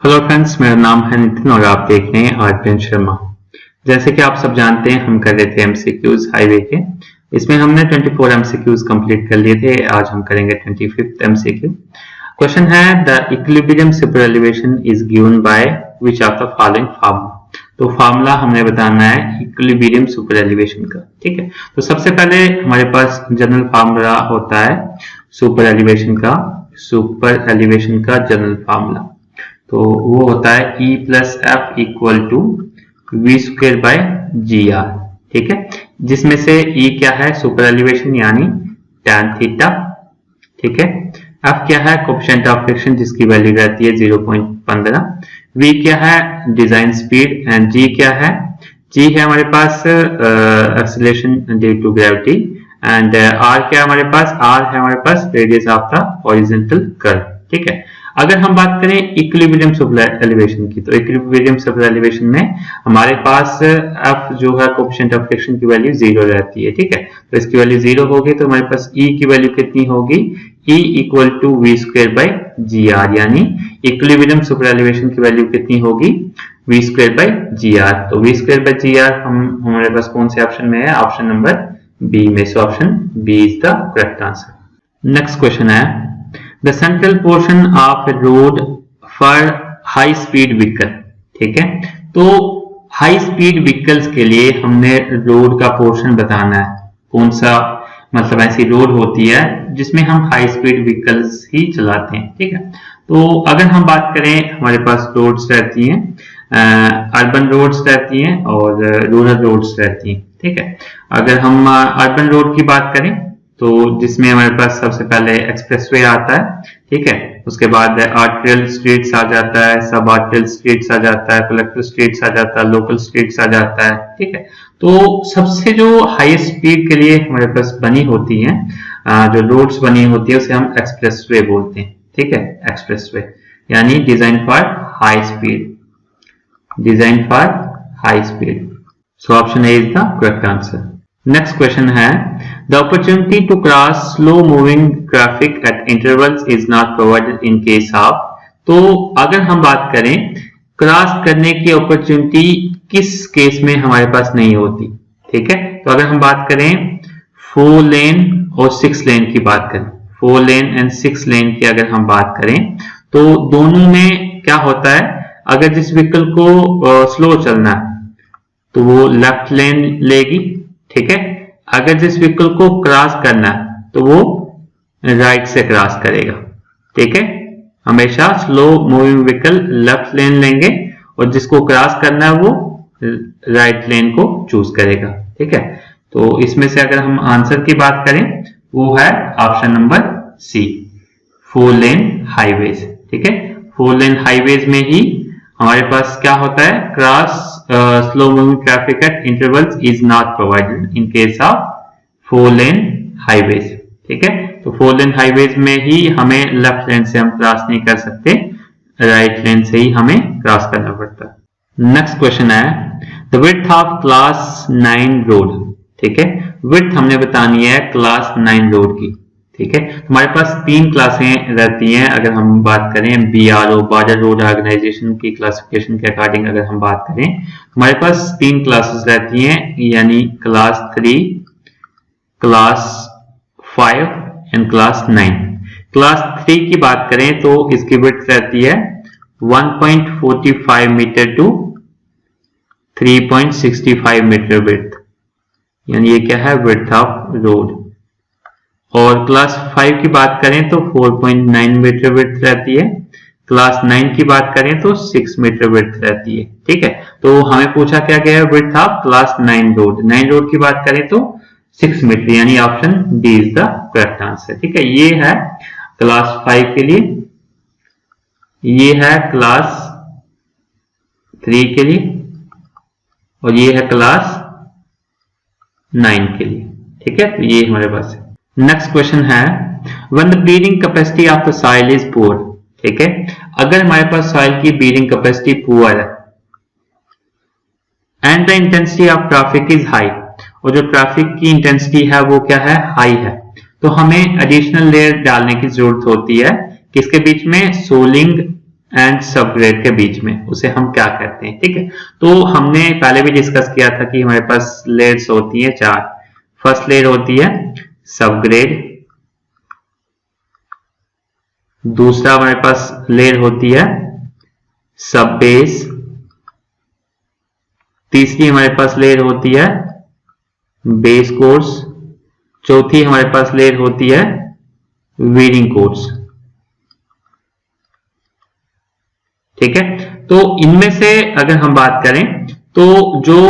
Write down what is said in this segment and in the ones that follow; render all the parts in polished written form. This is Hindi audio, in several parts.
हेलो फ्रेंड्स, मेरा नाम है नितिन और आप देख रहे हैं आरपीएन शर्मा। जैसे कि आप सब जानते हैं, हम कर रहे थे एमसीक्यूज हाईवे के। इसमें हमने 24 एमसीक्यूज कंप्लीट कर लिए थे। आज हम करेंगे 25th एमसीक्यू। क्वेश्चन है, the equilibrium super elevation is given by which of the following formula. तो फार्मूला हमने बताना है इक्विलिब्रियम सुपर एलिवेशन का। ठीक है, तो सबसे पहले हमारे पास जनरल फार्मूला होता है सुपर एलिवेशन का जनरल फार्मूला। तो वो होता है E plus F equal to V square by G R. ठीक है, जिसमें से E क्या है, सुपर एलिवेशन यानी tan थीटा। ठीक है, F क्या है, कोएफिशिएंट ऑफ फ्रिक्शन जिसकी वैल्यू रहती है 0.15। V क्या है, डिजाइन स्पीड। एंड G क्या है, G है हमारे पास acceleration due to gravity. And R क्या है हमारे पास, R है हमारे पास radius of the horizontal curve. ठीक है, अगर हम बात करें इक्विलिब्रियम सुपर एलिवेशन की, तो इक्विलिब्रियम सुपर एलिवेशन में हमारे पास F जो है कोएफिशिएंट ऑफ फ्रिक्शन की वैल्यू 0 रहती है। ठीक है, तो इसकी वैल्यू 0 होगी तो हमारे पास E की वैल्यू कितनी होगी, E equal to V square by G R, यानी इक्विलिब्रियम सुपर एलिवेशन की वैल्यू कितनी होगी, V square by G R. तो V square by G R हमारे पास कौन से ऑप्शन में है, ऑप्शन नंबर बी में। So option B is the correct answer. Next question है, the central portion of road for high speed vehicle. ठीक है, तो हाई स्पीड व्हीकल्स के लिए हमने रोड का पोर्शन बताना है। कौन सा, मतलब ऐसी रोड होती है जिसमें हम हाई स्पीड व्हीकल्स ही चलाते हैं। ठीक है, तो अगर हम बात करें, हमारे पास रोड्स रहती हैं, अर्बन रोड्स रहती हैं और रूरल रोड्स रहती हैं। ठीक है, अगर हम अर्बन रोड की बात करें तो जिसमें हमारे पास सबसे पहले एक्सप्रेसवे आता है। ठीक है, उसके बाद आर्टेरियल स्ट्रीट्स आ जाता है, सब आर्टेरियल स्ट्रीट्स आ जाता है, कलेक्टर स्ट्रीट्स आ जाता है, लोकल स्ट्रीट्स आ जाता है। ठीक है, तो सबसे जो हाईएस्ट स्पीड के लिए हमारे पास बनी होती है, जो रोड्स बनी होती है, उसे हम एक्सप्रेसवे बोलते हैं। ठीक है, एक्सप्रेसवे यानी design for high speed, design for high speed. So option A is the correct answer. Next question है, the opportunity to cross slow moving traffic at intervals is not provided in case of. तो अगर हम बात करें क्रॉस करने की अपॉर्चुनिटी किस केस में हमारे पास नहीं होती। ठीक है, तो अगर हम बात करें 4 लेन और 6 लेन की बात करें, 4 लेन एंड 6 लेन की अगर हम बात करें, तो दोनों में क्या होता है, अगर जिस व्हीकल को स्लो चलना है तो वो लेफ्ट लेन लेगी। ठीक है, अगर जिस व्हीकल को क्रॉस करना है तो वो राइट से क्रॉस करेगा। ठीक है, हमेशा स्लो मूविंग व्हीकल लेफ्ट लेन लेंगे और जिसको क्रॉस करना है वो राइट लेन को चूज करेगा। ठीक है, तो इसमें से अगर हम आंसर की बात करें वो है option number C, 4 lane highways. ठीक है, 4 लेन हाईवेज में ही हमारे पास क्या होता है, cross slow moving traffic at intervals is not provided in case of 4 lane highways. ठीक है, तो 4 लेन हाईवेज में ही हमें लेफ्ट लेन से हम क्रॉस नहीं कर सकते, राइट लेन से ही हमें क्रॉस करना पड़ता है। नेक्स्ट क्वेश्चन है, the width of class 9 road. ठीक है, विड्थ हमने बतानी है क्लास 9 रोड की। ठीक है, हमारे पास 3 क्लासें रहती हैं। अगर हम बात करें BRO, बॉर्डर रोड ऑर्गेनाइजेशन की क्लासिफिकेशन के अकॉर्डिंग अगर हम बात करें, हमारे पास 3 क्लासेस रहती हैं, यानी class 3, class 5 and class 9। Class 3 की बात करें तो इसकी विड्थ रहती है 1.45 मीटर टू 3.65 मीटर विड्थ, यानी ये क्या है, विड्थ ऑफ रोड। और क्लास 5 की बात करें तो 4.9 मीटर विड्थ रहती है, क्लास 9 की बात करें तो 6 मीटर विड्थ रहती है। ठीक है, तो हमें पूछा क्या गया है, width of class 9 road. 9 road की बात करें तो 6 मीटर, यानी option D is the correct answer. ठीक है, ये है क्लास 5 के लिए, ये है क्लास 3 के लिए और ये है क्लास 9 के लिए। ठीक है, तो ये हमारे पास है। नेक्स्ट क्वेश्चन है, when the breathing capacity of the soil is poor. ठीक है, अगर हमारे पास सॉइल की ब्रीदिंग कैपेसिटी पुअर है and the intensity of traffic is high, और जो ट्रैफिक की इंटेंसिटी है वो क्या है, हाई है, तो हमें एडिशनल लेयर डालने की जरूरत होती है किसके बीच में, सोलिंग एंड सबग्रेड के बीच में, उसे हम क्या कहते हैं। ठीक है, तो हमने पहले भी डिस्कस किया था कि हमारे पास लेयर्स होती है 4। फर्स्ट लेयर होती है सबग्रेड, दूसरा हमारे पास लेयर होती है सब बेस, तीसरी हमारे पास लेयर होती है बेस कोर्स, चौथी हमारे पास लेयर होती है वीडिंग कोर्स। ठीक है, तो इनमें से अगर हम बात करें तो जो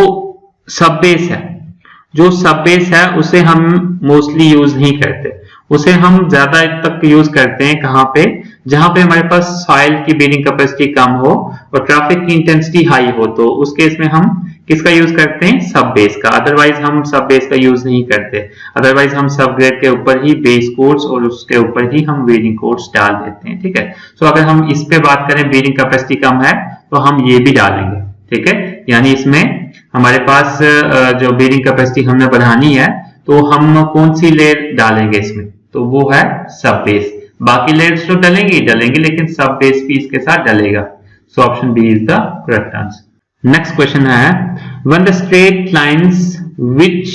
सब बेस है उसे हम मोस्टली यूज नहीं करते, उसे हम ज्यादा तक यूज करते हैं कहां पे, जहां पे हमारे पास सॉइल की बीडिंग कैपेसिटी कम हो और ट्रैफिक की इंटेंसिटी हाई हो, तो उस केस में हम किसका यूज करते हैं, सब बेस का। अदरवाइज हम सब बेस का यूज नहीं करते, अदरवाइज हम सब ग्रेड के ऊपर ही बेस कोर्स और उसके ऊपर ही हम बीडिंग कोर्स डाल देते हैं। ठीक है, तो अगर हम इस पे बात करें बीडिंग कैपेसिटी कम है तो हम ये भी डालेंगे। ठीक है, यानी इसमें हमारे पास जो बीडिंग कैपेसिटी हमने बढ़ानी है तो हम कौन सी लेयर डालेंगे इसमें, तो वो है सब बेस। बाकी लेयर्स तो डलेंगे लेकिन सब बेस भी इसके साथ डलेगा। So option B is the correct answer. Next question है, when the straight lines which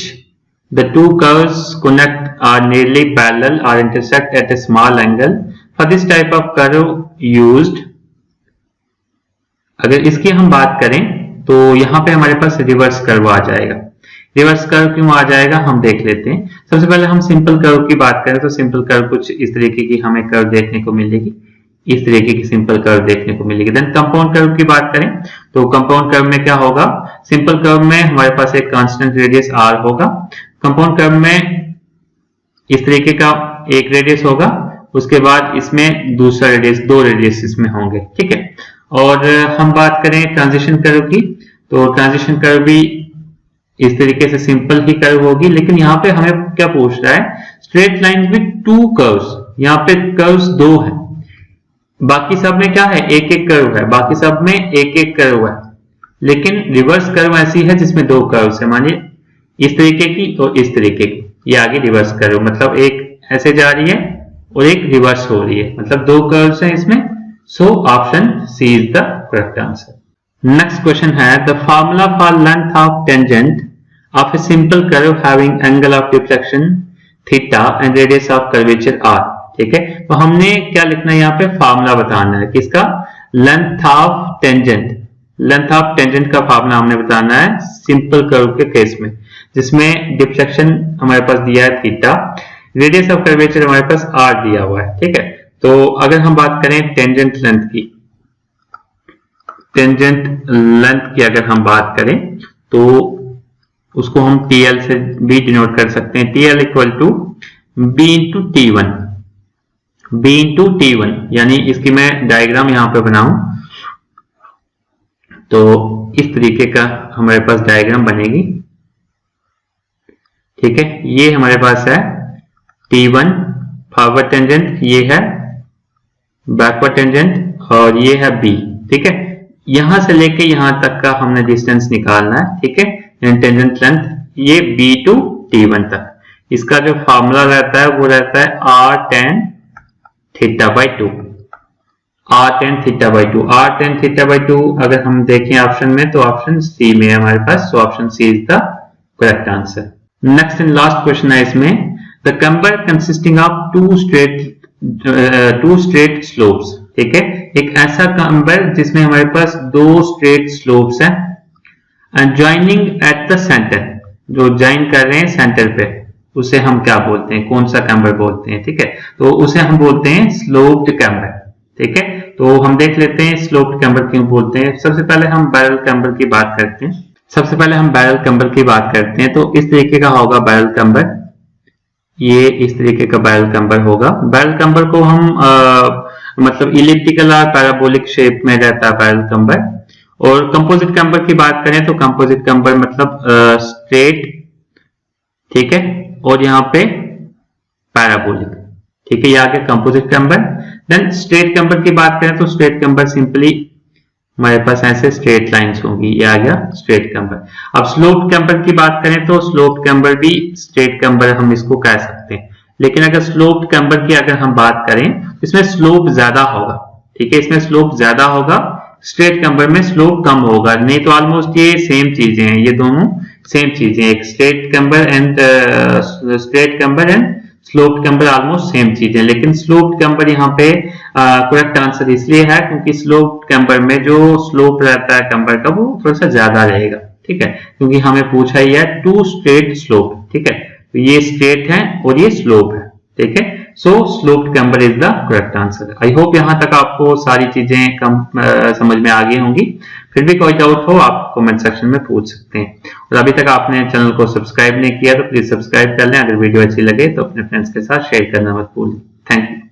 the two curves connect are nearly parallel or intersect at a small angle, for this type of curve used, अगर इसकी हम बात करें तो यहां पे हमारे पास रिवर्स कर्व आ जाएगा। रिवर्स कर्व क्यों आ जाएगा हम देख लेते हैं। सबसे पहले हम सिंपल कर्व की बात करें तो सिंपल कर्व कुछ इस तरीके की हमें कर्व देखने को मिलेगी, इस तरीके की सिंपल कर्व देखने को मिलेगी। देन कंपाउंड कर्व की बात करें तो कंपाउंड कर्व में क्या होगा, सिंपल कर्व में हमारे पास एक कांस्टेंट रेडियस r होगा, कंपाउंड कर्व में इस तरीके का एक रेडियस होगा, उसके बाद इसमें दूसरा रेडियस, 2 रेडियस इसमें होंगे। ठीक है, और हम बात करें ट्रांजिशन कर्व की तो ट्रांजिशन कर्व भी इस तरीके से सिंपल ही कर्व होगी, लेकिन यहाँ पे हमें क्या पूछ रहा है, स्ट्रेट लाइन विद 2 कर्व्स, यहाँ पे कर्व्स 2 है, बाकी सब में क्या है, एक एक कर्व है, बाकी सब में एक एक कर्व है, लेकिन रिवर्स कर्व ऐसी है जिसमें 2 कर्व्स है, मानिए इस तरीके की और इस तरीके की, ये आगे रिवर्स कर्व, मतलब एक ऐसे जा रही है और एक रिवर्स हो रही है, मतलब 2 कर्व्स हैं इसमें। So option C is the correct answer. Next question है, the formula for length of tangent of a simple curve having angle of deflection theta and radius of curvature r। ठीक है, तो हमने क्या लिखना है यहाँ पे, फार्मूला बताना है किसका, length of tangent. Length of tangent का फार्मूला हमने बताना है सिंपल कर्व के केस में, जिसमें डिफ्लेक्शन हमारे पास दिया है थीटा, रेडियस ऑफ कर्वेचर हमारे पास r दिया हुआ है। ठीक है, तो अगर हम बात करें टेंजेंट लेंथ की, टेंजेंट लेंथ की अगर हम बात करें तो उसको हम TL से भी डिनोट कर सकते हैं, TL equal to B into T1, B into T1, यानी इसकी मैं डायग्राम यहां पे बनाऊं तो इस तरीके का हमारे पास डायग्राम बनेगी। ठीक है, ये हमारे पास है T1 फॉरवर्ड टेंजेंट, ये है बैकवर्ड टेंजेंट और ये है B। ठीक है, यहां से लेके यहां तक का हमने डिस्टेंस निकालना है। ठीक है, टेंजेंट लेंथ ये B टू T1 तक, इसका जो फॉर्मूला रहता है वो रहता है r tan theta by 2, r tan theta by 2, r tan theta by 2 अगर हम देखें ऑप्शन में तो ऑप्शन सी में है हमारे पास, so option C is the correct answer. Next and last question है इसमें, the camber consisting of two straight slopes. ठीक है, एक ऐसा कंबर जिसमें हमारे पास 2 स्ट्रेट स्लोप्स हैं, and joining at the centre, जो ज्वाइन कर रहे हैं सेंटर पे, उसे हम क्या बोलते हैं, कौन सा कैम्बर बोलते हैं। ठीक है, तो उसे हम बोलते हैं स्लोप्ड कैम्बर। ठीक है, तो हम देख लेते हैं स्लोप्ड कैम्बर क्यों बोलते हैं। सबसे पहले हम बैरल कैम्बर की बात करते हैं, तो इस तरीके का होगा बैरल कैम्बर, ये इस तरीके का बैरल कैम्बर होगा। बैरल कैम्बर को हम मतलब इलिप्टिकल और पैराबोलिक शेप में रहता है बैरल कैम्बर। और कंपोजिट कैम्बर की बात करें तो कंपोजिट कैम्बर मतलब स्ट्रेट, ठीक है, और यहाँ पे पैराबोलिक। ठीक है, ये आ गया composite camber. Then straight camber की बात करें तो स्ट्रेट कैम्बर सिंपली हमारे पास ऐसे स्ट्रेट लाइंस होंगी, ये आ गया स्ट्रेट कैम्बर। अब स्लोप कैम्बर की बात करें तो स्लोप कैम्बर भी स्ट्रेट कैम्बर हम इसको कह सकते हैं, लेकिन अगर स्लोप कैम्बर की अगर हम बात करें इसमें स्लोप ज्यादा होगा। ठीक है, इसमें स्लोप ज्यादा होगा, स्ट्रेट कैम्बर में स्लोप कम होगा। नहीं तो ऑलमोस्ट ये सेम चीजें हैं, ये दोनों सेम चीजें, एक straight camber and sloped camber almost same चीजें। लेकिन स्लोप्ड कैम्बर यहाँ पे करेक्ट आंसर इसलिए है क्योंकि स्लोप्ड कैम्बर में जो स्लोप रहता है कैम्बर का वो थोड़ा सा ज्यादा रहेगा, ठीक है, क्योंकि हमें पूछा ही है टू स्ट्रेट स्लोप, ठीक है, तो ये स्ट्रेट है और ये स्लोप है, ठीक है। So sloped camber is the correct answer. I hope यहां तक आपको सारी चीजें समझ में आ गई होंगी। फिर भी कोई डाउट हो आप कमेंट सेक्शन में पूछ सकते हैं। और अभी तक आपने चैनल को सब्सक्राइब नहीं किया तो प्लीज सब्सक्राइब कर लें। अगर वीडियो अच्छी लगे तो अपने फ्रेंड्स के साथ शेयर करना मत भूलें। Thank you.